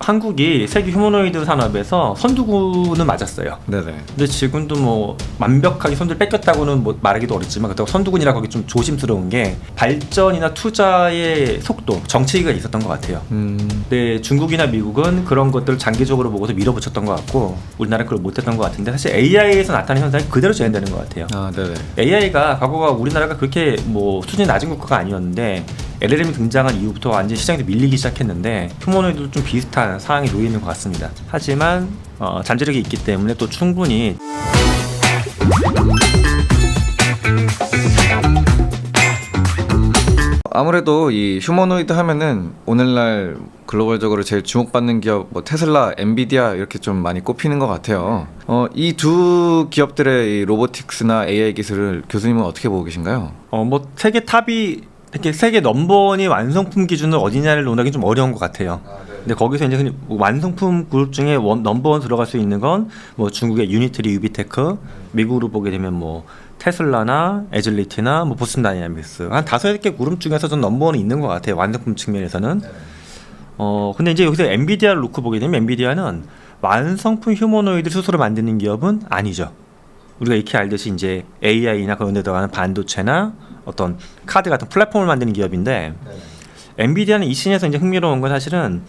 한국이 세계 휴머노이드 산업에서 선두군은 맞았어요. 네네. 근데 지금도 뭐 완벽하게 선두를 뺏겼다고는 뭐 말하기도 어렵지만 그렇다고 선두군이라고 하기 좀 조심스러운 게 발전이나 투자의 속도, 정체기가 있었던 것 같아요. 근데 중국이나 미국은 그런 것들을 장기적으로 보고서 밀어붙였던 것 같고 우리나라는 그걸 못했던 것 같은데 사실 AI에서 나타나는 현상이 그대로 재현되는 것 같아요. 아, 네네. AI가 과거가 우리나라가 그렇게 뭐 수준이 낮은 국가가 아니었는데 LLM이 등장한 이후부터 완전 시장에서 밀리기 시작했는데 휴머노이드도 좀 비슷한 상황에 놓여 있는 것 같습니다. 하지만 잠재력이 있기 때문에 또 충분히 아무래도 이 휴머노이드 하면은 오늘날 글로벌적으로 제일 주목받는 기업 뭐 테슬라, 엔비디아 이렇게 좀 많이 꼽히는 것 같아요. 이 두 기업들의 이 로보틱스나 AI 기술을 교수님은 어떻게 보고 계신가요? 뭐 세계 탑이 이렇게 세계 넘버원이 완성품 기준을 어디냐를 논하기 좀 어려운 것 같아요. 근데 거기서 이제 흔히 완성품 그룹 중에 넘버원 들어갈 수 있는 건 뭐 중국의 유니트리, 유비테크, 미국으로 보게 되면 뭐 테슬라나 에즐리티나 뭐 보스턴 다이나믹스 한 5개 그룹 중에서 좀 넘버원이 있는 것 같아요. 완성품 측면에서는. 근데 이제 여기서 엔비디아를 놓고 보게 되면 엔비디아는 완성품 휴머노이드 스스로 만드는 기업은 아니죠. 우리가 익히 알듯이 이제 AI나 그런 데 들어가는 반도체나 어떤 카드 같은 플랫폼을 만드는 기업인데 엔비디아는 이 씬에서 이제 흥미로운 건 사실은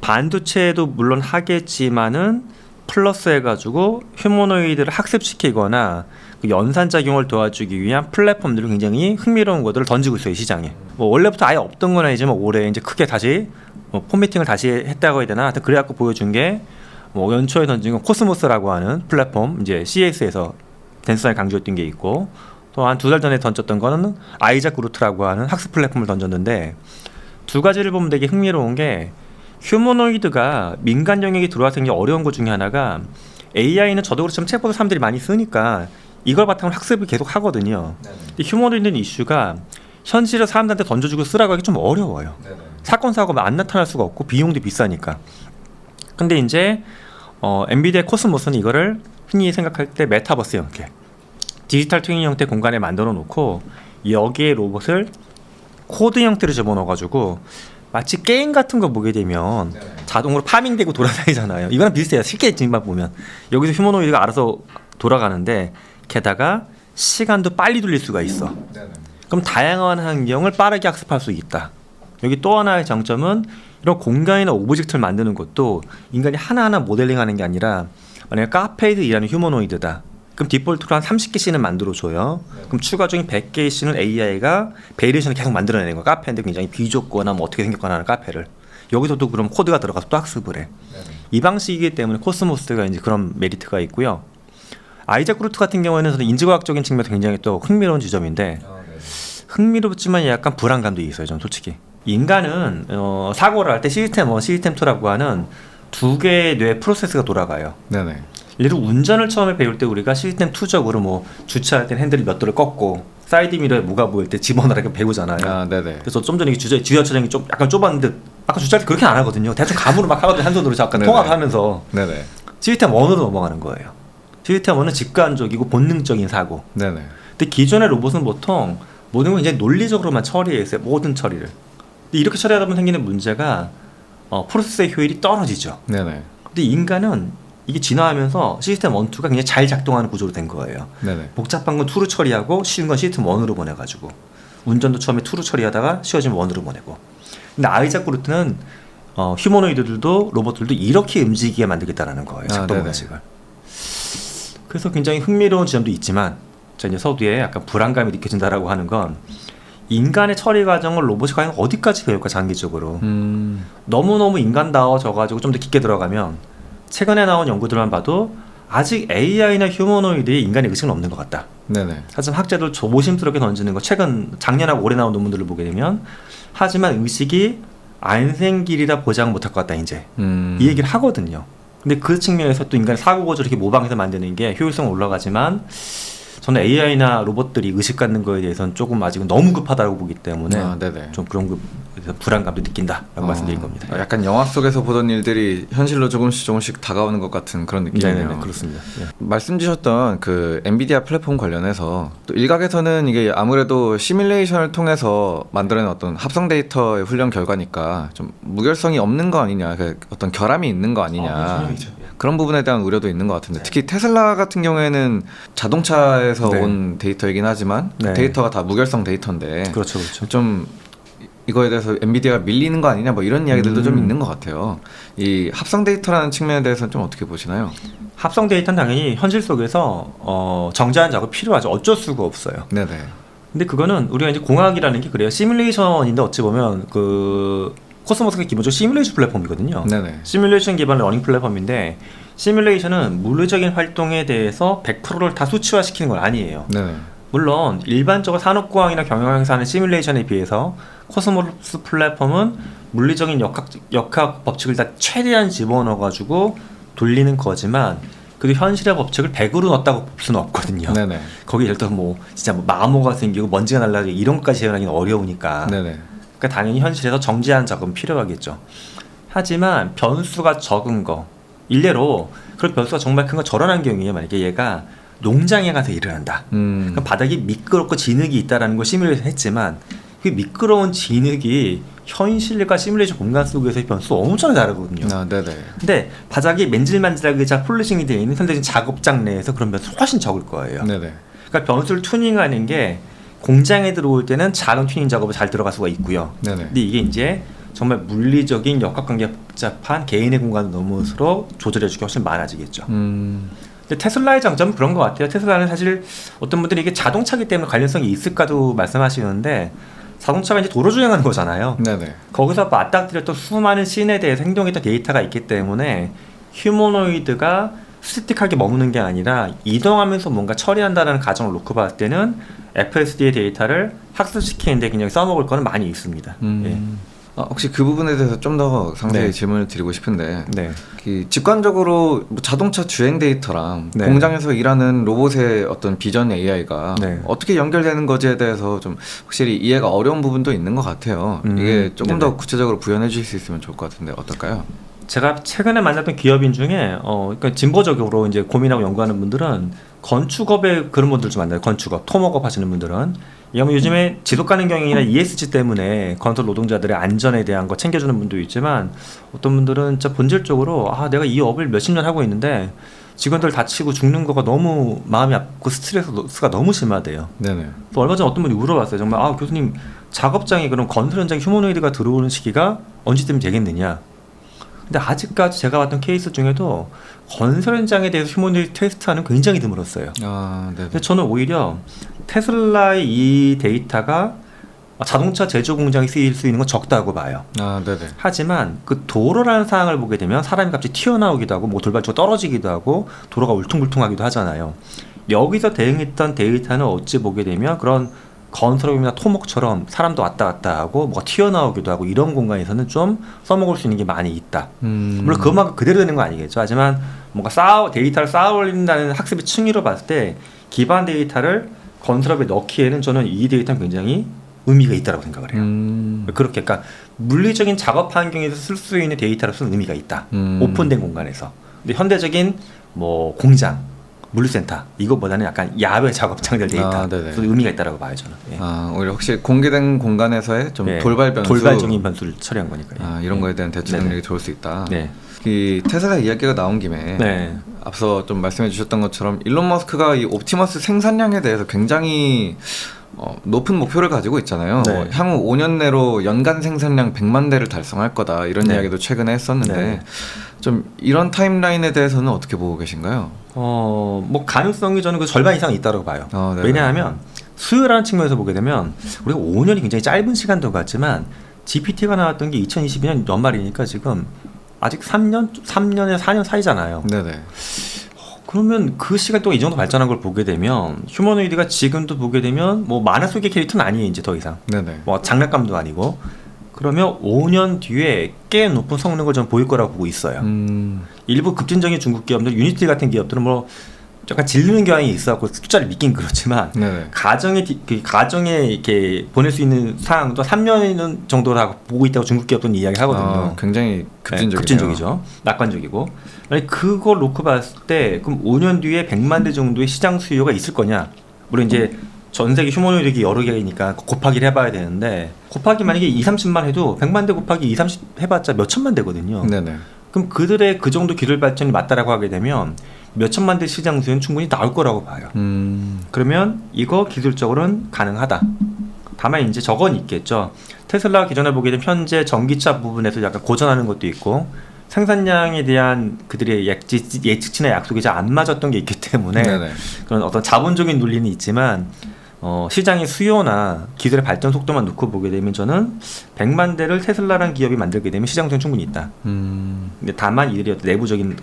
반도체도 물론 하겠지만은 플러스 해가지고 휴머노이드를 학습시키거나 그 연산작용을 도와주기 위한 플랫폼들을 굉장히 흥미로운 것들을 던지고 있어요 시장에. 뭐 원래부터 아예 없던 건 아니지만 올해 이제 크게 다시 폼매팅을 다시 했다고 해야 되나 하여튼 그래갖고 보여준 게 뭐 연초에 던진 건 코스모스라고 하는 플랫폼 이제 CES에서 댄스를 강조했던 게 있고 또 한 2달 전에 던졌던 거는 아이작 그루트라고 하는 학습 플랫폼을 던졌는데 두 가지를 보면 되게 흥미로운 게 휴머노이드가 민간 영역에 들어와서 굉장히 어려운 것 중에 하나가 AI는 저도 그렇지만 챗봇을 사람들이 많이 쓰니까 이걸 바탕으로 학습을 계속 하거든요. 근데 휴머노이드 이슈가 현실을 사람들한테 던져주고 쓰라고 하기 좀 어려워요. 사건 사고가 안 나타날 수가 없고 비용도 비싸니까. 근데 이제 엔비디아 코스모스는 이거를 흔히 생각할 때 메타버스 형태, 디지털 트윈 형태 공간에 만들어 놓고 여기에 로봇을 코드 형태로 집어넣어가지고 마치 게임 같은 거 보게 되면 자동으로 파밍되고 돌아다니잖아요. 이거랑 비슷해요. 실제 지금만 보면 여기서 휴머노이드가 알아서 돌아가는데 게다가 시간도 빨리 돌릴 수가 있어. 그럼 다양한 환경을 빠르게 학습할 수 있다. 여기 또 하나의 장점은 이런 공간이나 오브젝트를 만드는 것도 인간이 하나하나 모델링하는 게 아니라 만약에 카페에서 일하는 휴머노이드다. 그럼 디폴트로 한 30개 씬을 만들어줘요. 그럼 추가적인 100개의 씬을 AI가 베리에이션을 계속 만들어내는 거야. 카페인데 굉장히 비좁거나 뭐 어떻게 생겼거나 하는 카페를. 여기서도 그럼 코드가 들어가서 또 학습을 해. 이 방식이기 때문에 코스모스가 이제 그런 메리트가 있고요. 아이작 그루트 같은 경우에는 저는 인지과학적인 측면에서 굉장히 또 흥미로운 지점인데 흥미롭지만 약간 불안감도 있어요. 좀 솔직히. 인간은 사고를 할 때 시스템 1, 시스템 2라고 하는 두 개의 뇌 프로세스가 돌아가요. 네네. 예를 들어 운전을 처음에 배울 때 우리가 시스템 2적으로 뭐 주차할 때 핸들을 몇 도를 꺾고 사이드 미러에 뭐가 보일 때 집어넣으라고 배우잖아요. 아, 네네. 그래서 좀 전에 주차장이 좀 약간 좁았는데 아까 주차할 때 그렇게 안 하거든요. 대충 감으로 막 하거든요. 한 손으로 잠깐 통화도 하면서. 네네. 시스템 1으로 넘어가는 거예요. 시스템 1은 직관적이고 본능적인 사고. 네네. 근데 기존의 로봇은 보통 모든 걸 이제 논리적으로만 처리했어요. 모든 처리를. 근데 이렇게 처리하다 보면 생기는 문제가 프로세스의 효율이 떨어지죠. 네네. 근데 인간은 이게 진화하면서 시스템 1, 2가 굉장히 잘 작동하는 구조로 된 거예요. 네네. 복잡한 건 2로 처리하고 쉬운 건 시스템 1으로 보내가지고 운전도 처음에 2로 처리하다가 쉬워지면 1으로 보내고. 근데 아이작 그루트는 휴머노이드들도 로봇들도 이렇게 움직이게 만들겠다라는 거예요. 작동 방식을. 그래서 굉장히 흥미로운 지점도 있지만 자 이제 서두에 약간 불안감이 느껴진다라고 하는 건 인간의 처리 과정을 로봇이 과연 어디까지 배울까 장기적으로. 너무너무 인간다워져가지고 좀 더 깊게 들어가면 최근에 나온 연구들만 봐도 아직 AI나 휴머노이드에 인간의 의식은 없는 것 같다. 네네. 하지만 학자들 조심스럽게 던지는 거 작년하고 올해 나온 논문들을 보게 되면 하지만 의식이 안 생기리라 보장 못할 것 같다 이제 이 얘기를 하거든요. 근데 그 측면에서 또 인간의 사고 구조를 이렇게 모방해서 만드는 게 효율성은 올라가지만 저는 AI나 로봇들이 의식 갖는 거에 대해서는 조금 아직은 너무 급하다고 보기 때문에 네네. 좀 그런 거에서 불안감도 느낀다라고 말씀드린 겁니다. 약간 영화 속에서 보던 일들이 현실로 조금씩 다가오는 것 같은 그런 느낌이네요. 네네, 그렇습니다. 네. 말씀 주셨던 그 엔비디아 플랫폼 관련해서 또 일각에서는 이게 아무래도 시뮬레이션을 통해서 만들어낸 어떤 합성 데이터의 훈련 결과니까 좀 무결성이 없는 거 아니냐, 그 어떤 결함이 있는 거 아니냐, 그런 부분에 대한 우려도 있는 것 같은데, 특히 테슬라 같은 경우에는 자동차에서 네. 온 데이터이긴 하지만 네. 데이터가 다 무결성 데이터인데 그렇죠, 그렇죠. 좀 이거에 대해서 엔비디아가 밀리는 거 아니냐 뭐 이런 이야기들도 좀 있는 것 같아요. 이 합성 데이터라는 측면에 대해서는 좀 어떻게 보시나요? 합성 데이터는 당연히 현실 속에서 정제하는 작업이 필요하죠. 어쩔 수가 없어요. 네네. 근데 그거는 우리가 이제 공학이라는 게 그래요. 시뮬레이션인데 어찌 보면 그 코스모스가 기본적으로 시뮬레이션 플랫폼이거든요. 네네. 시뮬레이션 기반 러닝 플랫폼인데 시뮬레이션은 물리적인 활동에 대해서 100%를 다 수치화시키는 건 아니에요. 네네. 물론 일반적으로 산업공학이나 경영에서 하는 시뮬레이션에 비해서 코스모스 플랫폼은 물리적인 역학 법칙을 다 최대한 집어넣어가지고 돌리는 거지만 그래도 현실의 법칙을 100으로 넣었다고 볼 수는 없거든요. 네네. 거기 예를 들어서 뭐 진짜 뭐 마모가 생기고 먼지가 날라지고 이런 것까지 재현하기는 어려우니까 네네. 그러니까 당연히 현실에서 정제한 작업은 필요하겠죠. 하지만 변수가 적은 거 일례로 그런 변수가 정말 큰 거 저런 환경이에요. 만약에 얘가 농장에 가서 일을 한다. 그럼 바닥이 미끄럽고 진흙이 있다라는 걸 시뮬레이션 했지만 그 미끄러운 진흙이 현실과 시뮬레이션 공간 속에서의 변수 엄청 다르거든요. 아, 네네. 근데 바닥이 맨질맨질하게 잘 폴리싱이 되어 있는 현대적인 작업장 내에서 그런 변수 훨씬 적을 거예요. 네네. 그러니까 변수를 튜닝하는 게 공장에 들어올 때는 작은 튜닝 작업이 잘 들어갈 수가 있고요. 네네. 근데 이게 이제 정말 물리적인 역학관계가 복잡한 개인의 공간을 넘어서 조절해주기 훨씬 많아지겠죠. 근데 테슬라의 장점은 그런 것 같아요. 테슬라는 사실 어떤 분들이 이게 자동차기 때문에 관련성이 있을까도 말씀하시는데 자동차가 이제 도로 주행하는 거잖아요. 네네. 거기서 맞닥뜨렸던 수많은 씬에 대해서 행동했던 데이터가 있기 때문에 휴머노이드가 스틱하게 머무는 게 아니라 이동하면서 뭔가 처리한다는 가정을 놓고 봤을 때는 FSD의 데이터를 학습시키는데 굉장히 써먹을 거는 많이 있습니다. 예. 혹시 그 부분에 대해서 좀 더 상세히 네. 질문을 드리고 싶은데, 네. 직관적으로 뭐 자동차 주행 데이터랑 네. 공장에서 일하는 로봇의 어떤 비전 AI가 네. 어떻게 연결되는 거지에 대해서 좀 확실히 이해가 어려운 부분도 있는 것 같아요. 이게 조금 더 구체적으로 부연해 주실 수 있으면 좋을 것 같은데 어떨까요? 제가 최근에 만났던 기업인 중에 그러니까 진보적으로 이제 고민하고 연구하는 분들은 건축업의 그런 분들 좀 만나요. 건축업, 토목업 하시는 분들은 왜냐면 요즘에 지속 가능 경영이나 ESG 때문에 건설 노동자들의 안전에 대한 거 챙겨주는 분도 있지만 어떤 분들은 진짜 본질적으로 내가 이 업을 몇십 년 하고 있는데 직원들 다치고 죽는 거가 너무 마음이 아프고 스트레스가 너무 심하대요. 네네. 또 얼마 전에 어떤 분이 물어봤어요. 정말 교수님 작업장에 그럼 건설 현장에 휴머노이드가 들어오는 시기가 언제쯤 되겠느냐. 근데 아직까지 제가 봤던 케이스 중에도 건설 현장에 대해서 휴머노이드 테스트하는 굉장히 드물었어요. 아, 네네. 근데 저는 오히려 테슬라의 이 데이터가 자동차 제조 공장에 쓰일 수 있는 건 적다고 봐요. 아, 네네. 하지만 그 도로라는 상황을 보게 되면 사람이 갑자기 튀어나오기도 하고 뭐 돌발적으로 떨어지기도 하고 도로가 울퉁불퉁하기도 하잖아요. 여기서 대응했던 데이터는 어찌 보게 되면 그런 건설업이나 토목처럼 사람도 왔다 갔다 하고 뭐가 튀어나오기도 하고 이런 공간에서는 좀 써먹을 수 있는 게 많이 있다. 물론 그것만큼 그대로 되는 건 아니겠죠. 하지만 뭔가 데이터를 쌓아 올린다는 학습의 층위로 봤을 때 기반 데이터를 건설업에 넣기에는 저는 이 데이터는 굉장히 의미가 있다고 생각을 해요. 그렇게 그러니까 물리적인 작업 환경에서 쓸 수 있는 데이터로서는 의미가 있다. 오픈된 공간에서. 근데 현대적인 뭐 공장, 물류센터 이것보다는 약간 야외 작업장들 데이터 의미가 있다고 봐요 저는. 예. 오히려 확실히 공개된 공간에서의 좀 돌발 변수, 돌발적인 변수를 처리한 거니까요. 이런 거에 대한 대처 능력이 좋을 수 있다. 네. 이 테슬라 이야기가 나온 김에 앞서 좀 말씀해 주셨던 것처럼 일론 머스크가 이 옵티머스 생산량에 대해서 굉장히 높은 목표를 가지고 있잖아요. 네. 향후 5년 내로 연간 생산량 100만 대를 달성할 거다 이런 이야기도 최근에 했었는데 좀 이런 타임라인에 대해서는 어떻게 보고 계신가요? 뭐 가능성이 저는 그 절반 이상 있다고 봐요. 네. 왜냐하면 수요라는 측면에서 보게 되면 우리가 5년이 굉장히 짧은 시간도 같지만 GPT가 나왔던 게 2022년 연말이니까 지금 아직 3년에서 4년 사이잖아요. 네네. 그러면 그 시간 동안 이 정도 발전한 걸 보게 되면 휴머노이드가 지금도 보게 되면 뭐 만화 속의 캐릭터는 아니에요 이제 더 이상. 네네. 뭐 장난감도 아니고. 그러면 5년 뒤에 꽤 높은 성능을 좀 보일 거라고 보고 있어요. 일부 급진적인 중국 기업들, 유니티 같은 기업들은 뭐 약간 질르는 경향이 있어갖고 숫자를 믿긴 그렇지만 네네. 가정에 이렇게 보낼 수 있는 상황도 3년 정도라고 보고 있다고 중국 기업들은 이야기 하거든요. 굉장히 급진적이죠. 네, 급진적이죠. 낙관적이고. 아니 그걸 놓고 봤을 때 그럼 5년 뒤에 100만 대 정도의 시장 수요가 있을 거냐? 물론 이제 전 세계 휴머노이드가 여러 개니까 곱하기를 해봐야 되는데 곱하기 만약에 2, 30만 해도 100만 대 곱하기 2, 30 해봤자 몇 천만 대거든요. 네네. 그럼 그들의 그 정도 기술 발전이 맞다라고 하게 되면 몇 천만 대 시장 수요는 충분히 나올 거라고 봐요. 그러면 이거 기술적으로는 가능하다. 다만 이제 저건 있겠죠. 테슬라가 기존에 보게 되면 현재 전기차 부분에서 약간 고전하는 것도 있고 생산량에 대한 그들의 예측치나 약속이 잘 안 맞았던 게 있기 때문에 네네. 그런 어떤 자본적인 논리는 있지만 시장의 수요나 기술의 발전 속도만 놓고 보게 되면 저는 100만 대를 테슬라라는 기업이 만들게 되면 시장성이 충분히 있다. 근데 다만 이들이 어떤 내부적인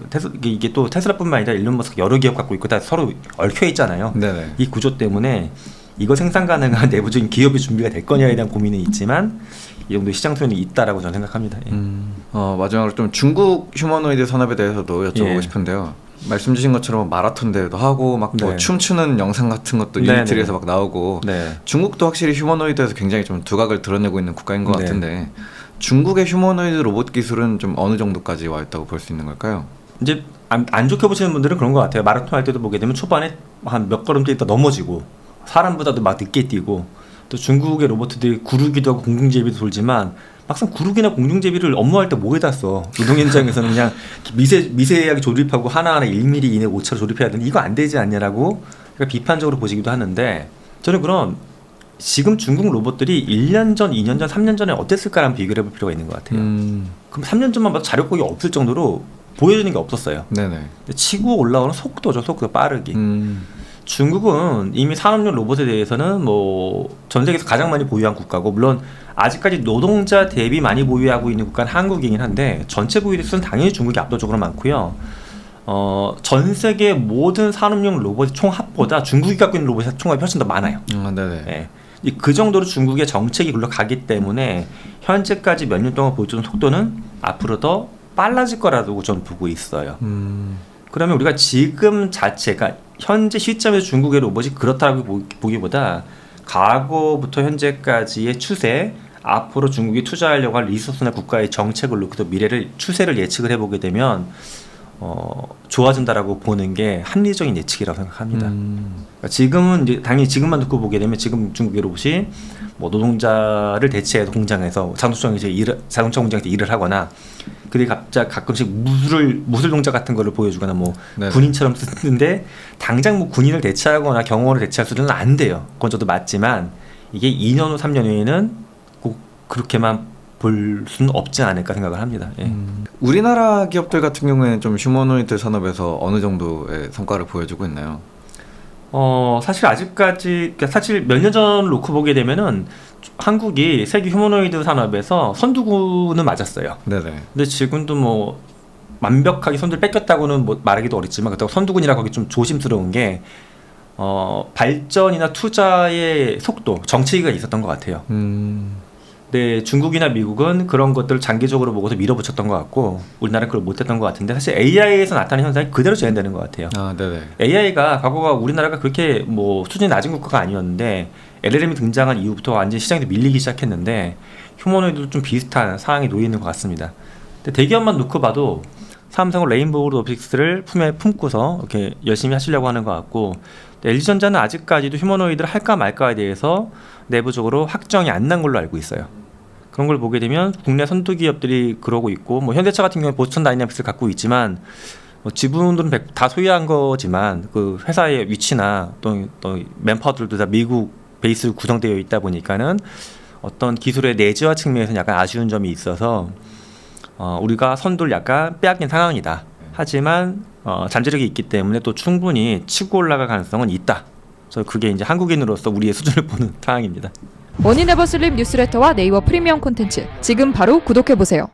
이게 또 테슬라뿐만 아니라 일론 머스크 여러 기업 갖고 있고 다 서로 얽혀 있잖아요. 네네. 이 구조 때문에 이거 생산 가능한 내부적인 기업이 준비가 될 거냐에 대한 고민은 있지만 이 정도 시장 수요는 있다라고 저는 생각합니다. 예. 마지막으로 좀 중국 휴머노이드 산업에 대해서도 여쭤보고 예. 싶은데요. 말씀 주신 것처럼 마라톤 대회도 하고 막 뭐 네. 춤추는 영상 같은 것도 네, 유니트리에서 네. 막 나오고 네. 중국도 확실히 휴머노이드에서 굉장히 좀 두각을 드러내고 있는 국가인 것 네. 같은데 중국의 휴머노이드 로봇 기술은 좀 어느 정도까지 와 있다고 볼 수 있는 걸까요? 이제 안 좋게 보시는 분들은 그런 것 같아요. 마라톤 할 때도 보게 되면 초반에 한 몇 걸음 뛰다 넘어지고 사람보다도 막 늦게 뛰고 또 중국의 로봇들이 구르기도 하고 공중제비도 돌지만 막상 구르기나 공중제비를 업무할 때 뭐에다 써? 노동 현장에서는 그냥 미세하게 조립하고 하나하나 1mm 이내 오차로 조립해야 되는데 이거 안 되지 않냐라고 비판적으로 보시기도 하는데 저는 그럼 지금 중국 로봇들이 1년 전, 2년 전, 3년 전에 어땠을까라는 비교를 해볼 필요가 있는 것 같아요. 그럼 3년 전만 봐도 자력곡이 없을 정도로 보여주는 게 없었어요. 네네. 근데 치고 올라오는 속도죠. 속도 빠르기. 중국은 이미 산업용 로봇에 대해서는 뭐 전 세계에서 가장 많이 보유한 국가고 물론 아직까지 노동자 대비 많이 보유하고 있는 국가는 한국이긴 한데 전체 보유 대수는 당연히 중국이 압도적으로 많고요. 전 세계 모든 산업용 로봇 총합보다 중국이 갖고 있는 로봇의 총합이 훨씬 더 많아요. 네네. 예. 그 정도로 중국의 정책이 굴러가기 때문에 현재까지 몇 년 동안 보여준 속도는 앞으로 더 빨라질 거라고 저는 보고 있어요. 그러면 우리가 지금 자체가 현재 시점에서 중국의 로봇이 그렇다고 보기보다 과거부터 현재까지의 추세, 앞으로 중국이 투자하려고 할 리소스나 국가의 정책을 놓고도 미래를 추세를 예측을 해보게 되면 좋아진다라고 보는 게 합리적인 예측이라고 생각합니다. 그러니까 지금은 이제 당연히 지금만 듣고 보게 되면 지금 중국의 로봇이 뭐 노동자를 대체해서 공장에서 자동차 공장에서 일을 하거나 그들이 가끔씩 무술 동작 같은 거를 보여주거나 뭐 네네. 군인처럼 쓰는데 당장 뭐 군인을 대체하거나 경호원을 대체할 수준은 안 돼요. 그건 저도 맞지만 이게 2년 후 3년 후에는 꼭 그렇게만 볼 수는 없지 않을까 생각을 합니다. 예. 우리나라 기업들 같은 경우에는 좀 휴머노이드 산업에서 어느 정도의 성과를 보여주고 있나요? 사실 아직까지 그러니까 사실 몇 년 전 놓고 보게 되면은 한국이 세계 휴머노이드 산업에서 선두군은 맞았어요. 네네. 근데 지금도 뭐 완벽하게 선두를 뺏겼다고는 뭐 말하기도 어렵지만 그렇다고 선두군이라고 하기 좀 조심스러운 게 발전이나 투자의 속도, 정체기가 있었던 것 같아요. 근데 중국이나 미국은 그런 것들을 장기적으로 보고서 밀어붙였던 것 같고 우리나라는 그걸 못했던 것 같은데 사실 AI에서 나타나는 현상이 그대로 재현되는 것 같아요. 네네. AI가 과거가 우리나라가 그렇게 뭐 수준이 낮은 국가가 아니었는데 LLM이 등장한 이후부터 완전히 시장에서 밀리기 시작했는데 휴머노이드도 좀 비슷한 상황에 놓여 있는 것 같습니다. 근데 대기업만 놓고 봐도 삼성은 레인보우 로보틱스를 품에 품고서 이렇게 열심히 하시려고 하는 것 같고 LG전자는 아직까지도 휴머노이드를 할까 말까에 대해서 내부적으로 확정이 안 난 걸로 알고 있어요. 그런 걸 보게 되면 국내 선두 기업들이 그러고 있고 뭐 현대차 같은 경우에 보스턴 다이내믹스를 갖고 있지만 뭐 지분들은 다 소유한 거지만 그 회사의 위치나 또 맨파워들도 다 미국 베이스로 구성되어 있다 보니까는 어떤 기술의 내재화 측면에서는 약간 아쉬운 점이 있어서 우리가 선두를 약간 빼앗긴 상황이다. 하지만 잠재력이 있기 때문에 또 충분히 치고 올라갈 가능성은 있다. 그래서 그게 이제 한국인으로서 우리의 수준을 보는 상황입니다. 머니네버슬립 뉴스레터와 네이버 프리미엄 콘텐츠 지금 바로 구독해보세요.